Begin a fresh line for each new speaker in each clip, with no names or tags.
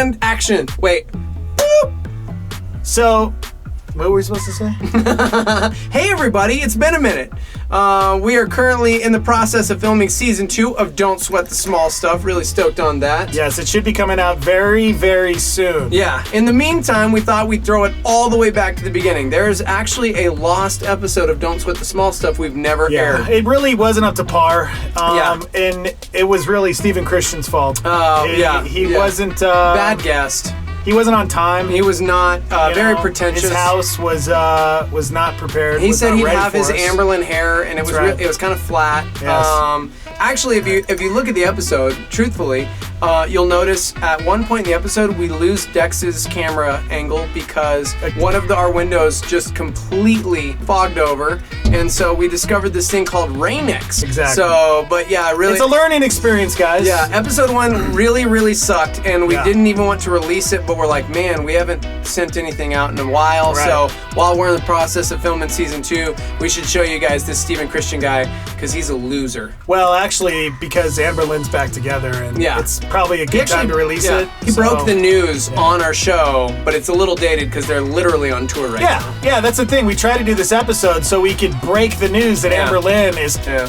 and action. Wait.
So, what were we supposed to say?
Hey everybody, it's been a minute. We are currently in the process of filming season 2 of Don't Sweat the Small Stuff. Really stoked on that.
Yes, it should be coming out very, very soon.
Yeah, in the meantime, we thought we'd throw it all the way back to the beginning. There's actually a lost episode of Don't Sweat the Small Stuff we've never aired.
It really wasn't up to par. And it was really Stephen Christian's fault. He wasn't...
bad guest.
He wasn't on time.
He was not very pretentious.
His house was not prepared.
He said he'd have his Anberlin hair, and it was kind of flat.
Yes.
Actually, if you look at the episode, truthfully, you'll notice at one point in the episode we lose Dex's camera angle because one of our windows just completely fogged over, and so we discovered this thing called Rainix.
Exactly.
So, but yeah, really,
it's a learning experience, guys.
Yeah, episode 1 really, really sucked, and we didn't even want to release it, but we're like, man, we haven't sent anything out in a while, so while we're in the process of filming season 2, we should show you guys this Stephen Christian guy, because he's a loser.
Well, actually, because Anberlin's back together, and it's probably a good time to release it.
He broke the news on our show, but it's a little dated because they're literally on tour right now.
Yeah, that's the thing. We tried to do this episode so we could break the news that Anberlin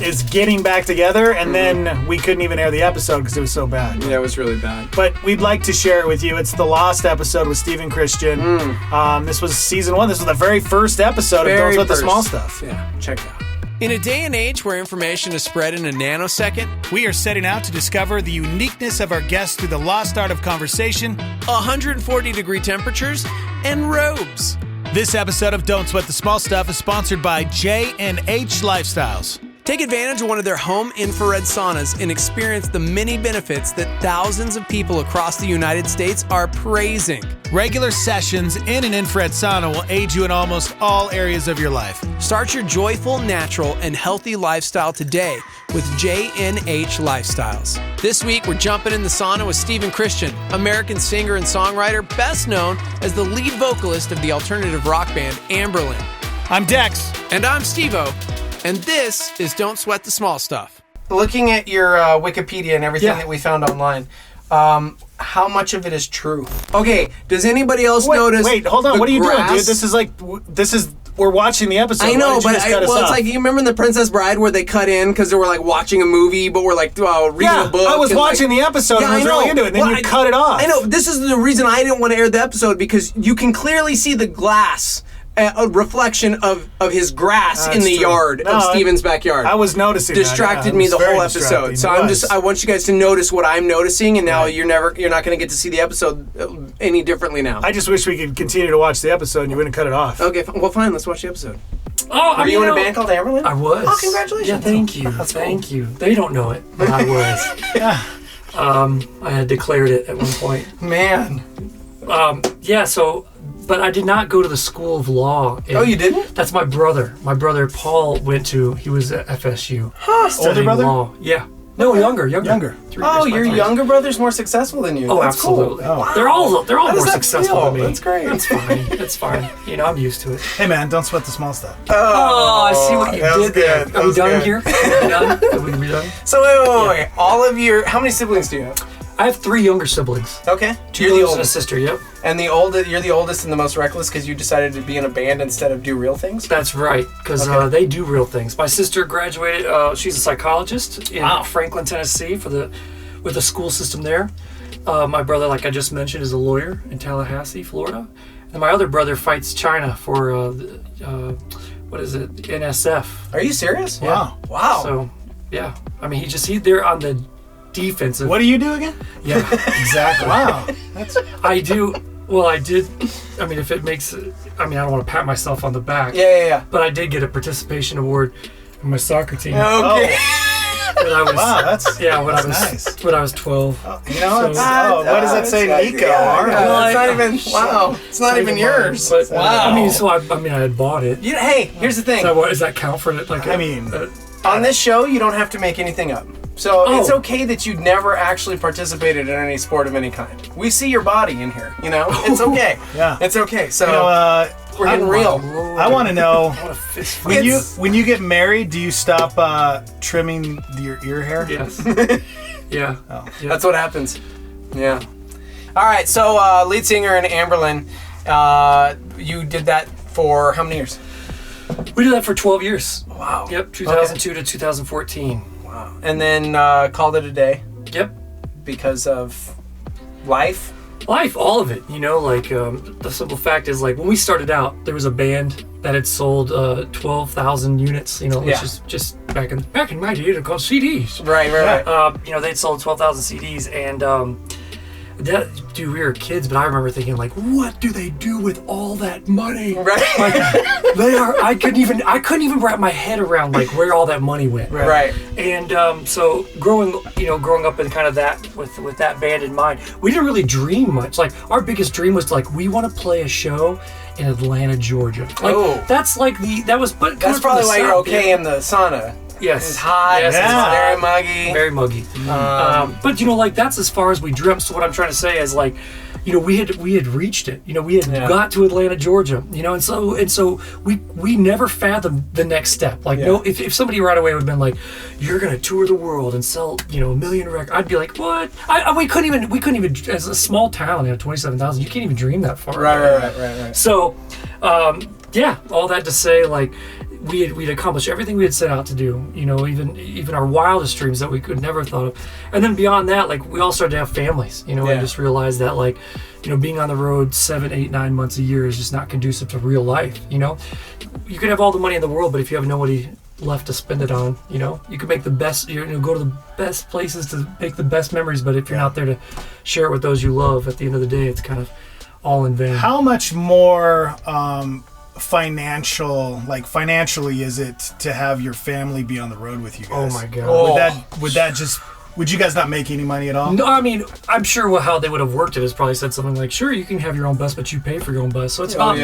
is getting back together, and then we couldn't even air the episode because it was so bad.
Yeah, it was really bad.
But we'd like to share it with you. It's the lost episode with Stephen Christian. This was season 1. This was the very first episode of Don't Sweat the Small Stuff.
Yeah, check it out.
In a day and age where information is spread in a nanosecond,
we are setting out to discover the uniqueness of our guests through the lost art of conversation,
140-degree temperatures, and robes.
This episode of Don't Sweat the Small Stuff is sponsored by JNH Lifestyles.
Take advantage of one of their home infrared saunas and experience the many benefits that thousands of people across the United States are praising.
Regular sessions in an infrared sauna will aid you in almost all areas of your life.
Start your joyful, natural, and healthy lifestyle today with JNH Lifestyles. This week, we're jumping in the sauna with Stephen Christian, American singer and songwriter, best known as the lead vocalist of the alternative rock band Anberlin.
I'm Dex.
And I'm Steve-O. And this is Don't Sweat the Small Stuff.
Looking at your Wikipedia and everything that we found online, how much of it is true? Okay, does anybody else notice?
Wait, hold on. What are you doing, dude? We're watching the episode.
I know, but
it's
like, you remember in The Princess Bride where they cut in because they were like watching a movie, but we're like reading a book.
I was watching the episode and I was really into it, and then you cut it off.
I know. This is the reason I didn't want to air the episode, because you can clearly see the glass. A reflection of his grass in the yard of Steven's backyard.
I was noticing
distracted me the whole episode. So I want you guys to notice what I'm noticing, and now you're not going to get to see the episode any differently now.
I just wish we could continue to watch the episode and you wouldn't cut it off.
Okay, well fine, let's watch the episode.
Oh,
Were you in a band called Anberlin?
I was.
Oh, congratulations.
Yeah, thank you. Thank you. They don't know it, but I was. I had declared it at one point.
Man.
But I did not go to the School of Law.
Oh, you didn't?
That's my brother. My brother Paul he was at FSU.
Older brother?
Law. Yeah. No, younger.
3 years. Your younger brother's more successful than you.
Oh,
That's
absolutely.
Cool. Wow.
They're all more successful than me.
That's great.
That's fine. That's fine. I'm used to it.
Hey man, don't sweat the small stuff.
Oh, I see what you did there. Are we done here? Are we done?
So wait. All of how many siblings do you have?
I have 3 younger siblings.
Okay.
2 brothers and a sister, yep.
And you're the oldest and the most reckless because you decided to be in a band instead of do real things?
That's right, because they do real things. My sister graduated, she's a psychologist in Franklin, Tennessee with the school system there. My brother, like I just mentioned, is a lawyer in Tallahassee, Florida. And my other brother fights China for, what is it, the NSF.
Are you serious?
Yeah.
Wow.
So, yeah. I mean, he's there on the defensive.
What do you do again?
Yeah, exactly.
Wow.
I do. Well, I did. I mean, if it makes. I don't want to pat myself on the back.
Yeah.
But I did get a participation award in my soccer team.
Okay.
When I was,
that's
nice. When I was 12.
What does that say, Nico?
It's not even. Wow. It's not even yours.
But,
wow.
I had bought it.
Hey, here's the thing.
So does that count for it?
On this show, you don't have to make anything up. So it's okay that you never actually participated in any sport of any kind. We see your body in here, It's okay.
Yeah.
It's okay. So we're getting real.
I want to know, when you get married, do you stop trimming your ear hair?
Yes. Yeah.
That's what happens. Yeah. All right, so lead singer in Anberlin, you did that for how many years?
We did that for 12 years.
Wow.
Yep, 2002 to 2014.
Wow. And then called it a day
Yep.
because of life?
Life, all of it. You know, like the simple fact is, like when we started out, there was a band that had sold 12,000 units. You know, which
Yeah.
is just back in my day, they're called CDs.
Right.
You know, they'd sold 12,000 CDs, and we were kids, but I remember thinking, like, what do they do with all that money?
Right.
Like, I couldn't even wrap my head around like where all that money went.
Right.
And so growing up in kind of that with that band in mind, we didn't really dream much. Like our biggest dream was like, we want to play a show in Atlanta, Georgia. Like that's
That's probably why you're okay in the sauna.
Yes.
It's hot.
Yes,
it's
it's
very muggy.
Very muggy. But you know, like that's as far as we dreamt. So what I'm trying to say is, like, you know, we had reached it. You know, we had got to Atlanta, Georgia. You know, and so we never fathomed the next step. Like, no, if somebody right away would have been like, you're gonna tour the world and sell, you know, 1 million records, I'd be like, what? We couldn't even as a small town, you know, 27,000. You can't even dream that far.
Right.
So, all that to say, like, we'd accomplished everything we had set out to do, you know, even our wildest dreams that we could never have thought of. And then beyond that, like, we all started to have families, you know, and just realized that, like, you know, being on the road 7, 8, 9 months a year is just not conducive to real life. You know, you can have all the money in the world, but if you have nobody left to spend it on, you know, you can make the best, you know, go to the best places to make the best memories, but if you're not there to share it with those you love, at the end of the day, it's kind of all in vain.
How much more financially is it to have your family be on the road with you guys?
Oh my God.
Would you guys not make any money at all?
No, I mean, I'm sure how they would have worked it is probably said something like, sure, you can have your own bus, but you pay for your own bus. So it's about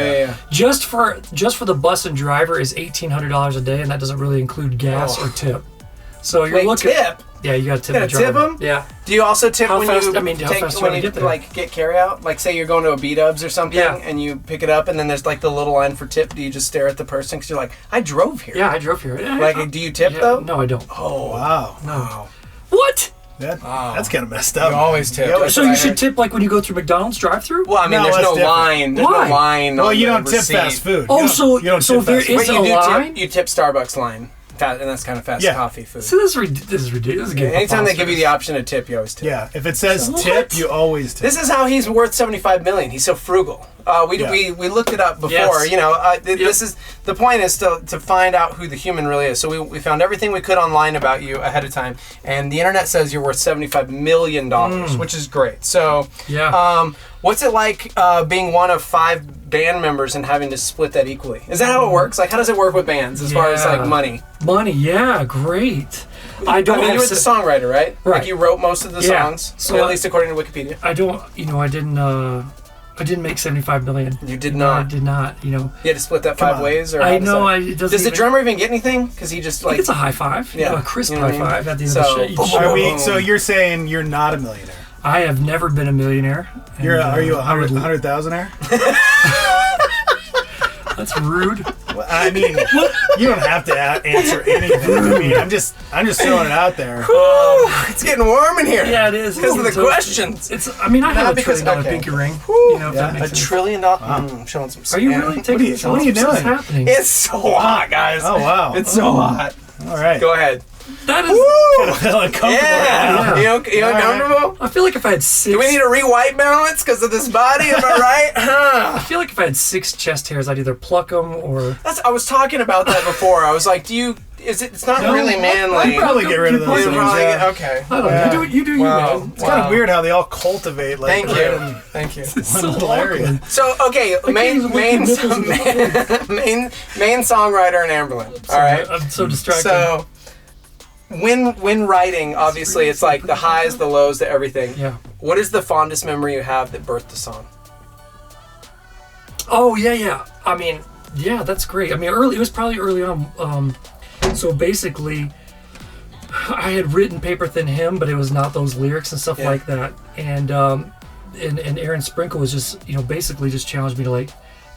just for the bus and driver is $1,800 a day, and that doesn't really include gas or tip. So you're looking
tip?
Yeah, you got to tip
You
the
gotta tip
driver.
them?
Yeah.
Do you also tip
How
when
fast-
you
I mean, how
take
fast do you
when
wanna
you
get there?
like get carry out? Like say you're going to a B-dubs or something and you pick it up and then there's like the little line for tip. Do you just stare at the person because you're like, I drove here?
Yeah, I drove here.
Like, do you tip though?
No, I don't.
Oh, wow.
No. What?
That's kind of messed up.
You always tip.
Yeah,
So you should tip like when you go through McDonald's drive-through?
Well, I mean,
No,
there's
that's
no
different.
line. There's
Why?
no line.
Well,
on
you
the
don't tip
receipt.
fast food.
Oh,
You
so
don't
so
tip
there
fast food.
is
But
a
you do
line?
you tip Starbucks line, and that's kind of fast coffee food.
So this is ridiculous.
Anytime they give you the option to tip, you always tip.
Yeah, if it says
What?
tip, you always tip.
This is how he's worth $75 million. He's so frugal. We looked it up before.
Yes.
You know, this is the point is to find out who the human really is. So we found everything we could online about you ahead of time, and the internet says you're worth $75 million, which is great. So what's it like being one of 5 band members and having to split that equally? Is that how it works? Like, how does it work with bands as far as like money?
Money, yeah, great. I don't.
I mean, you were the songwriter, right?
Right.
Like you wrote most of the songs,
So
at least according to Wikipedia.
I didn't make $75 million.
You did
No, I
not.
did not. You know,
You had to split that 5 ways, or
I
how does
know.
that-
It doesn't.
Does the
even-
drummer even get anything? Because he just
I think
like
it's a high five.
Yeah.
You know, a crisp
You know what
high
I mean?
five at the end
So-
of the show.
So you're saying you're not a millionaire?
I have never been a millionaire. and,
Are you a
I would-
100,000-aire?
That's rude.
Well, I mean, you don't have to answer anything. I mean, I'm just throwing it out there.
it's getting warm in here.
Yeah, it is.
Because of the
So
questions.
It's. I mean, I have a $1 trillion pinky ring. You know, if that
$1
makes sense.
trillion. I'm showing some.
Are you
sand.
really taking?
What are you doing?
What's happening?
It's so hot, guys.
Oh, wow.
It's so hot.
All right.
Go ahead.
That is.
Yeah. You uncomfortable?
I feel like if I had 6.
Do we need a re-white balance because of this body? Am I right? Huh.
I feel like if I had 6 chest hairs, I'd either pluck them or.
I was talking about that before. I was like, it's not really manly.
I'd probably get rid of those.
You'd
things,
probably
yeah.
okay.
I don't know. You do you,
Wow.
man.
It's kind of weird how they all cultivate like
Thank you. Thank you.
one little area.
So okay, main songwriter in Anberlin. All right.
I'm so distracted.
So when writing, obviously it's like the highs, the lows, the everything.
Yeah.
What is the fondest memory you have that birthed the song?
Oh yeah. I mean, yeah, that's great. I mean, it was probably early on. So basically, I had written Paper Thin Hymn, but it was not those lyrics and stuff like that. And Aaron Sprinkle was just, you know, basically just challenged me to like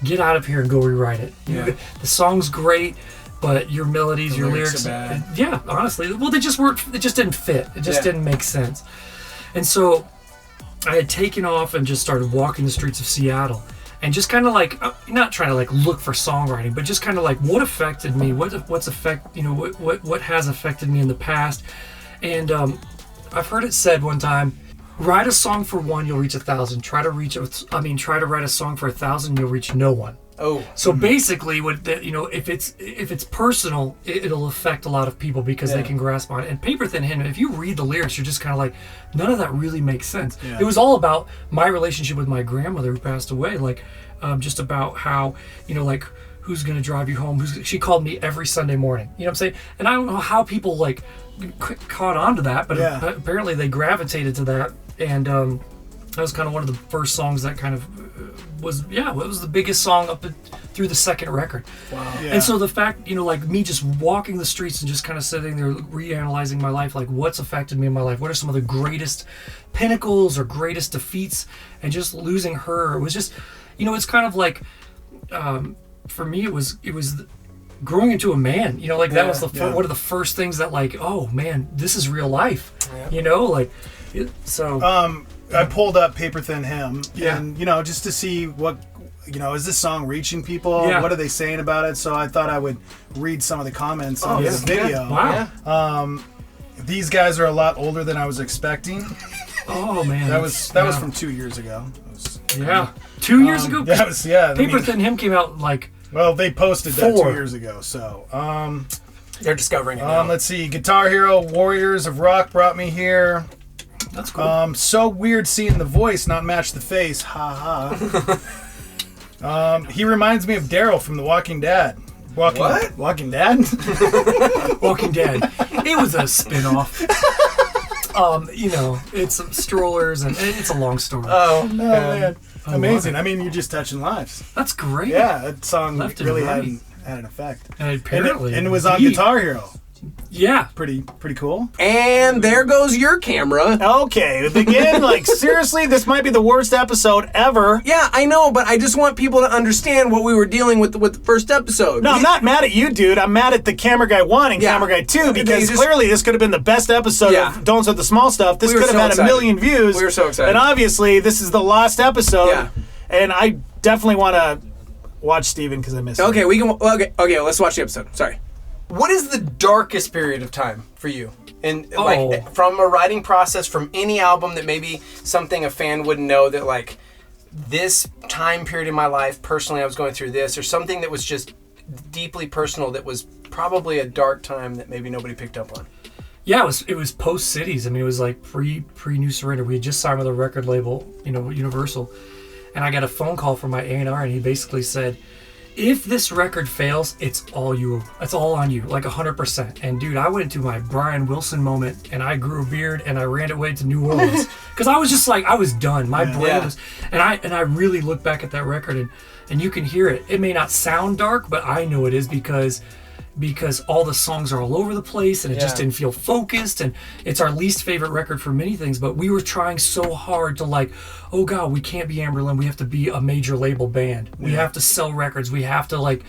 get out of here and go rewrite it.
Yeah.
The song's great, but your melodies, your
lyrics
lyrics,
are bad.
yeah, honestly, well, they just weren't. It just didn't fit. It just didn't make sense. And so I had taken off and just started walking the streets of Seattle. And just kind of like, not trying to like look for songwriting, but just kind of like what affected me, what has affected me in the past. And I've heard it said one time, write a song for one, you'll reach 1,000. Try to write a song for 1,000, you'll reach no one.
Oh.
So basically, if it's personal, it'll affect a lot of people because they can grasp on it. And Paper Thin Hymn, if you read the lyrics, you're just kind of like, none of that really makes sense. Yeah. It was all about my relationship with my grandmother who passed away, like just about how, like, who's going to drive you home? She called me every Sunday morning. You know what I'm saying? And I don't know how people like caught on to that, but apparently they gravitated to that. And that was kind of one of the first songs that kind of it was the biggest song up through the second record. Wow. Yeah. And so the fact, like me just walking the streets and just kind of sitting there reanalyzing my life, like what's affected me in my life, what are some of the greatest pinnacles or greatest defeats, and just losing her, it was just, it's kind of like, for me it was growing into a man, that was one of the first things that like, oh man, this is real life,
I pulled up Paper Thin Hymn, and just to see what, is this song reaching people? Yeah. What are they saying about it? So I thought I would read some of the comments on this video.
Yeah. Wow.
These guys are a lot older than I was expecting.
Oh man,
that was from 2 years ago.
2 years ago.
That was
Paper Thin Hymn came out like.
Well, they posted that 2 years ago. So
they're discovering it now.
Let's see. Guitar Hero, Warriors of Rock brought me here.
That's cool.
So weird seeing the voice not match the face. Ha ha. He reminds me of Daryl from The Walking Dead.
What?
Walking Dead?
Walking Dead. It was a spin-off. It's strollers and it's a long story.
Oh, no, man. Amazing. I mean, you're just touching lives.
That's great.
Yeah, that song really had an effect.
And apparently.
And it was on Guitar Hero.
Yeah.
Pretty cool.
And there goes your camera.
Okay, again, seriously, this might be the worst episode ever.
Yeah, I know, but I just want people to understand what we were dealing with the first episode.
No, I'm not mad at you, dude. I'm mad at the Camera Guy 1 and Camera Guy 2 because clearly this could have been the best episode of Don't Sweat the Small Stuff. This could have had excited. 1 million views.
We were so excited.
And obviously, this is the lost episode. Yeah. And I definitely want to watch Steven because I miss him.
Okay, okay, let's watch the episode. Sorry. What is the darkest period of time for you? And from a writing process, from any album that maybe something a fan wouldn't know that like this time period in my life, personally I was going through this, or something that was just deeply personal that was probably a dark time that maybe nobody picked up on.
Yeah, it was post Cities. I mean, it was like pre New Surrender. We had just signed with a record label, Universal. And I got a phone call from my A&R and he basically said, if this record fails, it's all you. It's all on you, like 100%. And dude, I went into my Brian Wilson moment, and I grew a beard, and I ran away to New Orleans because I was just like, I was done. My brain was, and I really look back at that record, and you can hear it. It may not sound dark, but I know it is because all the songs are all over the place, and it just didn't feel focused, and it's our least favorite record for many things. But we were trying so hard to like, oh God, we can't be Anberlin. We have to be a major label band. We have to sell records. We have to like,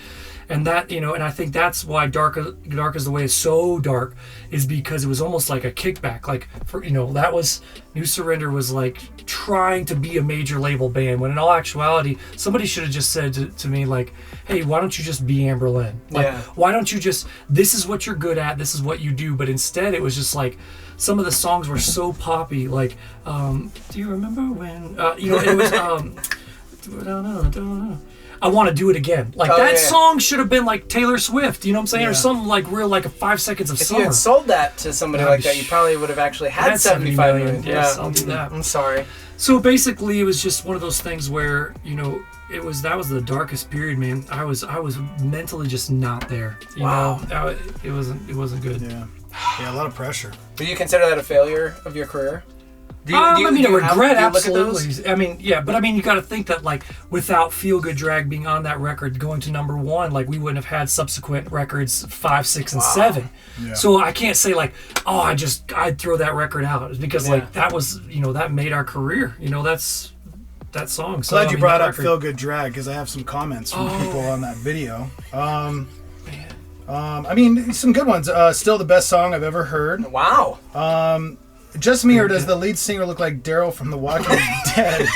and that, and I think that's why Dark is the Way is so dark, is because it was almost like a kickback. Like, for that was, New Surrender was like trying to be a major label band, when in all actuality, somebody should have just said to me like, hey, why don't you just be Anberlin? Like, why don't you just, this is what you're good at, this is what you do. But instead it was just like, some of the songs were so poppy, like, do you remember when, it was, don't know. I Want to Do It Again. Like, that song should have been like Taylor Swift, you know what I'm saying? Or something like real, like a 5 seconds of summer.
If you had sold that to somebody like that, you probably would have actually had 75 million.
Yes, I'll do that.
I'm sorry.
So basically, it was just one of those things where, that was the darkest period, man. I was mentally just not there. You know, it wasn't good.
Yeah, a lot of pressure.
Do you consider that a failure of your career?
Regret, absolutely. I mean, yeah, but I mean, you got to think that, like, without Feel Good Drag being on that record, going to number 1, like, we wouldn't have had subsequent records 5, 6, and 7. Yeah. So I can't say like, oh, I'd throw that record out, because like that was, that made our career. That's that song. So
glad you brought up Feel Good Drag, because I have some comments from people on that video. I mean, some good ones. Still the best song I've ever heard.
Wow.
just me, or does the lead singer look like Daryl from The Walking Dead?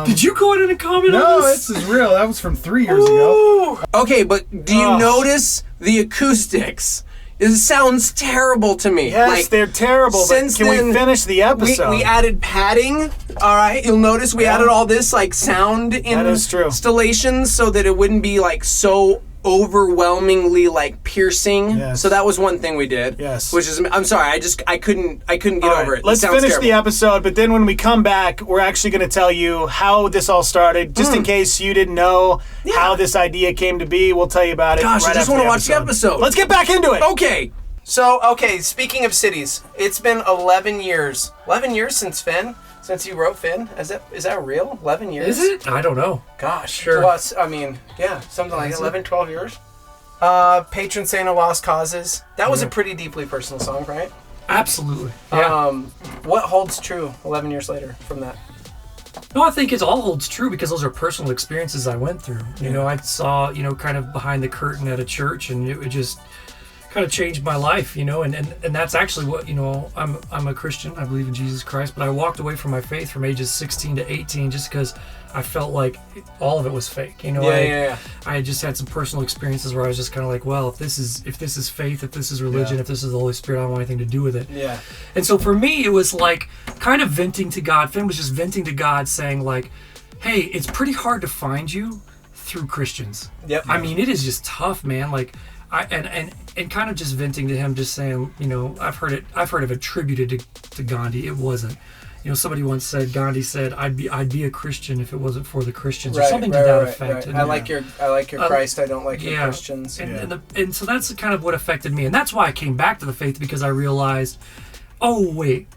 Did you go in and comment on
No,
this?
this is real. That was from 3 years ago.
Okay, but do you notice the acoustics? It sounds terrible to me.
Yes, they're terrible, but can we finish the episode?
We added padding, all right? You'll notice we added all this, like, sound installations so that it wouldn't be, like, so overwhelmingly, like, piercing.
Yes.
So that was one thing we did.
Yes.
Which is, I'm sorry, I couldn't get over it.
Let's finish the episode, but then when we come back, we're actually going to tell you how this all started, just in case you didn't know how this idea came to be. We'll tell you about it.
Gosh, I just want to watch the episode.
Let's get back into it.
Okay. So, speaking of cities, it's been 11 years. 11 years since you wrote Finn. Is that real? 11 years?
Is it? I don't know.
Gosh.
Sure.
Plus, I mean, yeah, something like 11, 12 years. Patron Saint of Lost Causes. That was a pretty deeply personal song, right?
Absolutely. Yeah.
What holds true 11 years later from that?
No, I think it all holds true because those are personal experiences I went through. You know, I saw, kind of behind the curtain at a church, and it just kind of changed my life, and that's actually what, I'm a Christian. I believe in Jesus Christ, but I walked away from my faith from ages 16 to 18 just because I felt like all of it was fake. I just had some personal experiences where I was just kind of like, well, if this is faith, if this is religion, if this is the Holy Spirit, I don't want anything to do with it.
Yeah.
And so for me, it was like kind of venting to God. Finn was just venting to God, saying like, hey, it's pretty hard to find you through Christians.
Yep.
I mean, it is just tough, man. Like, and kind of just venting to him, just saying, I've heard it attributed to Gandhi. It wasn't. Somebody once said, Gandhi said, I'd be a Christian if it wasn't for the Christians, or something to that effect.
Right. I like your Christ. I don't like your Christians.
And so that's kind of what affected me, and that's why I came back to the faith, because I realized, oh wait,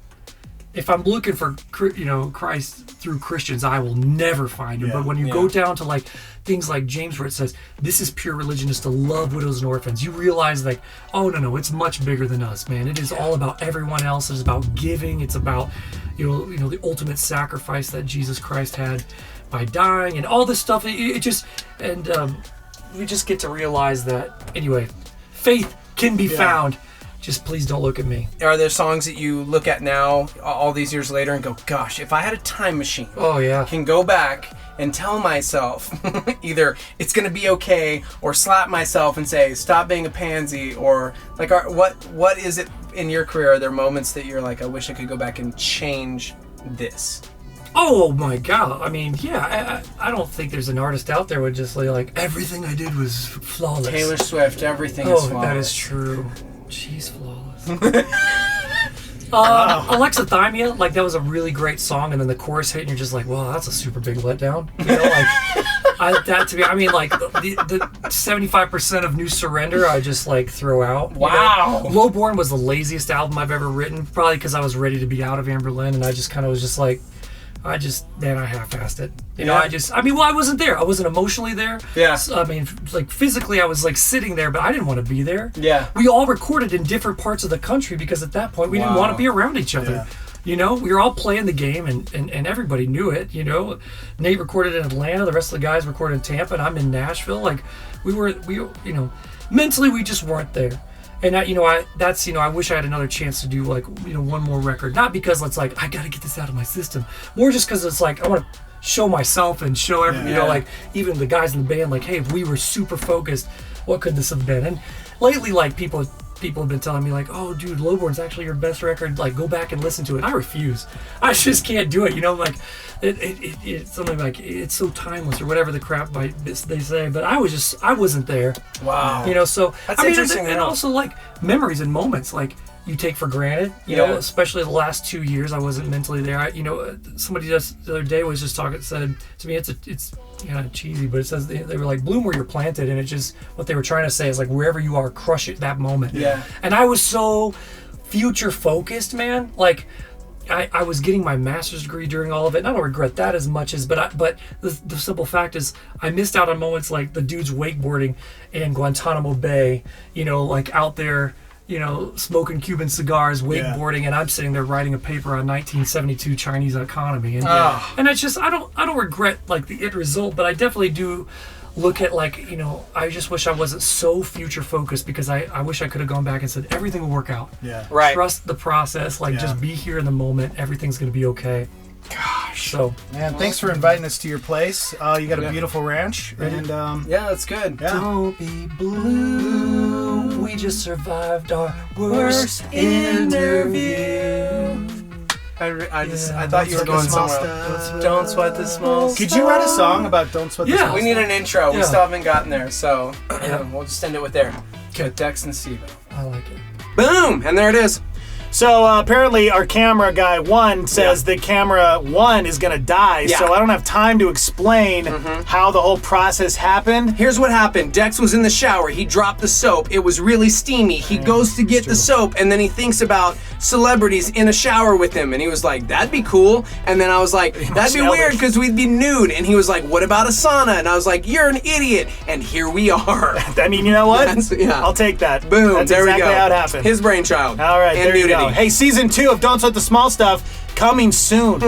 if I'm looking for Christ through Christians, I will never find him. But when you go down to like things like James, where it says this is pure religion, is to love widows and orphans, you realize like, oh no, it's much bigger than us, man. It is all about everyone else. It's about giving. It's about the ultimate sacrifice that Jesus Christ had by dying, and all this stuff. We just get to realize that anyway, faith can be found. Just please don't look at me.
Are there songs that you look at now, all these years later, and go, gosh, if I had a time machine, can go back and tell myself either it's going to be okay, or slap myself and say, stop being a pansy, or like, what is it in your career? Are there moments that you're like, I wish I could go back and change this?
Oh my God. I mean, yeah, I don't think there's an artist out there would just say like, everything I did was flawless.
Taylor Swift, everything is flawless.
Oh, that is true. She's flawless. Alexithymia, like that was a really great song, and then the chorus hit, and you're just like, well, that's a super big letdown. Like the 75% of New Surrender, I just like throw out.
Wow.
Lowborn was the laziest album I've ever written, probably because I was ready to be out of Anberlin, and I just kind of was just like, I half-assed it. I wasn't there. I wasn't emotionally there.
Yeah.
So, like physically I was like sitting there, but I didn't want to be there.
Yeah.
We all recorded in different parts of the country because at that point we didn't want to be around each other. Yeah. We were all playing the game, and everybody knew it. Nate recorded in Atlanta, the rest of the guys recorded in Tampa, and I'm in Nashville. Like we mentally we just weren't there. And I wish I had another chance to do like, one more record. Not because it's like, I got to get this out of my system. More just because it's like, I want to show myself and show everybody, like even the guys in the band, like, hey, if we were super focused, what could this have been? And lately, like people have been telling me like, oh dude, Lowborn's actually your best record, like go back and listen to it. I refuse. I just can't do it. Like it's something like it's so timeless or whatever the crap they say, but I wasn't there.
Wow.
So
that's interesting.
And also like memories and moments like you take for granted, especially the last 2 years I wasn't mentally there. Somebody just the other day was just said to me, it's kind of cheesy, but it says they were like, bloom where you're planted, and it just, what they were trying to say is like, wherever you are, crush it that moment.
Yeah.
And I was so future focused, man. Like I was getting my master's degree during all of it, and I don't regret that as much as, but the simple fact is I missed out on moments like the dudes wakeboarding in Guantanamo Bay, like out there, smoking Cuban cigars, wakeboarding, and I'm sitting there writing a paper on 1972 Chinese economy, and it's just I don't regret like the end result, but I definitely do look at like, you know, I just wish I wasn't so future focused, because I wish I could have gone back and said everything will work out.
Yeah.
Right.
Trust the process. Like just be here in the moment. Everything's gonna be okay.
Gosh.
So
Man, thanks for inviting us to your place. You got a beautiful ranch, and
Yeah, that's good.
yeah.
don't be blue. We just survived our worst interview.
I thought you were going somewhere else. Don't sweat the small stuff.
Could you write a song about Don't Sweat the
Yeah.
Small
We need an intro. We
Yeah.
still haven't gotten there, so we'll just end it with there. With Dex and Steve.
I like it.
Boom! And there it is.
So apparently our camera guy 1 says that camera 1 is gonna die.
Yeah.
So I don't have time to explain how the whole process happened.
Here's what happened. Dex was in the shower. He dropped the soap. It was really steamy. He goes to get the soap, and then he thinks about celebrities in a shower with him. And he was like, that'd be cool. And then I was like, that'd be weird because we'd be nude. And he was like, what about a sauna? And I was like, you're an idiot. And here we are.
I mean, you know what?
Yeah.
I'll take that.
Boom.
That's
there
exactly
we go.
how it happened.
His brainchild.
All right,
and
there you
nudity.
go. Hey, season 2 of Don't Sweat the Small Stuff coming soon.